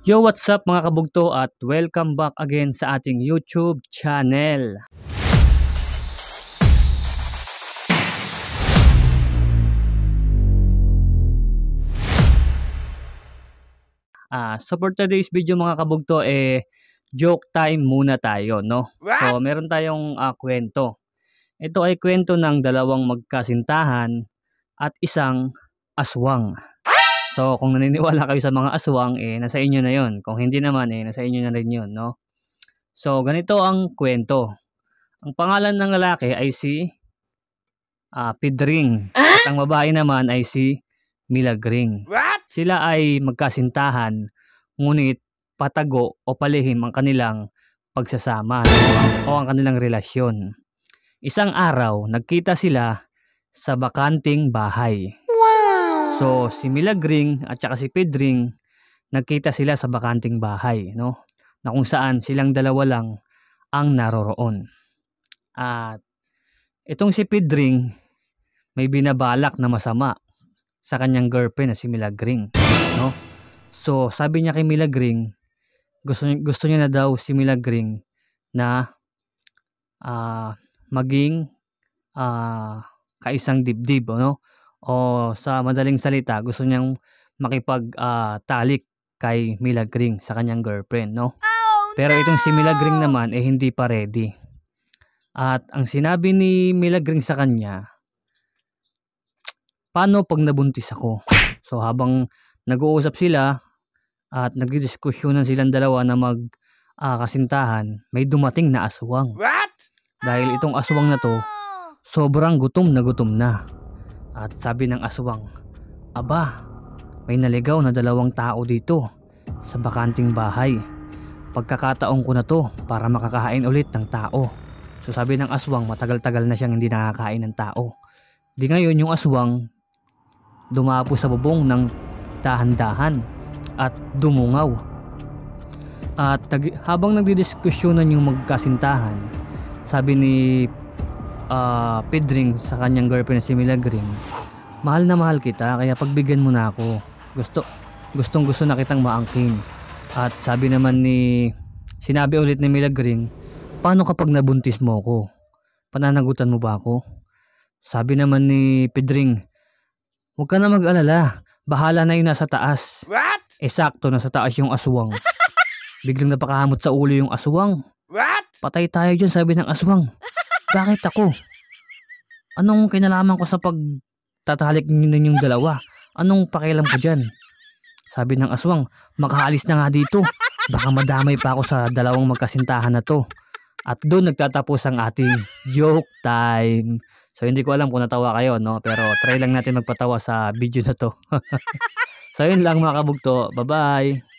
Yo, what's up mga kabugto at welcome back again sa ating YouTube channel. So for today's video mga kabugto, joke time muna tayo, no? So meron tayong kwento. Ito ay kwento ng dalawang magkasintahan at isang aswang. So kung naniniwala kayo sa mga aswang, nasa inyo na yon. Kung hindi naman, nasa inyo na rin yun, no? So ganito ang kwento. Ang pangalan ng lalaki ay si Pedring. At ang babae naman ay si Milagring. Sila ay magkasintahan, ngunit patago o palihim ang kanilang pagsasama o ang kanilang relasyon. Isang araw, nagkita sila sa bakanting bahay. So, si Milagring at saka si Pedring, nagkita sila sa bakanting bahay, no? Na kung saan silang dalawa lang ang naroroon. At itong si Pedring, may binabalak na masama sa kanyang girlfriend na si Milagring, no? So, sabi niya kay Milagring, gusto niya na daw si Milagring na maging kaisang dibdib, no? O sa madaling salita, gusto niyang makipag-talik kay Milagring sa kanyang girlfriend, no? Pero itong si Milagring naman hindi pa ready. At ang sinabi ni Milagring sa kanya, paano pag nabuntis ako? So habang nag-uusap sila at nagdidiskusyonan silang dalawa na kasintahan, may dumating na aswang. Dahil itong aswang na to, sobrang gutom na. At sabi ng aswang, aba, may naligaw na dalawang tao dito sa bakanting bahay. Pagkakataon ko na to para makakain ulit ng tao. So sabi ng aswang, matagal-tagal na siyang hindi nakakain ng tao. Di ngayon yung aswang dumapo sa bubong ng dahan-dahan at dumungaw. At habang nagdidiskusyonan yung magkasintahan, sabi ni Pedring sa kanyang girlfriend na si Milagring, mahal na mahal kita, kaya pagbigyan mo na ako. Gustong-gusto na kitang maangkin. At sinabi ulit ni Milagring, paano kapag nabuntis mo ako? Pananagutan mo ba ako? Sabi naman ni Pedring, huwag ka na mag-alala, bahala na yung nasa taas. Sakto, nasa taas yung aswang. Biglang napakahamot sa ulo yung aswang. Patay tayo dyan, sabi ng aswang. Bakit ako? Anong kinalaman ko sa pagtatalik ninyong dalawa? Anong pakialam ko dyan? Sabi ng aswang, makaalis na nga dito. Baka madamay pa ako sa dalawang magkasintahan na to. At doon nagtatapos ang ating joke time. So hindi ko alam kung natawa kayo, no? Pero try lang natin magpatawa sa video na to. So yun lang mga kabugto. Bye-bye!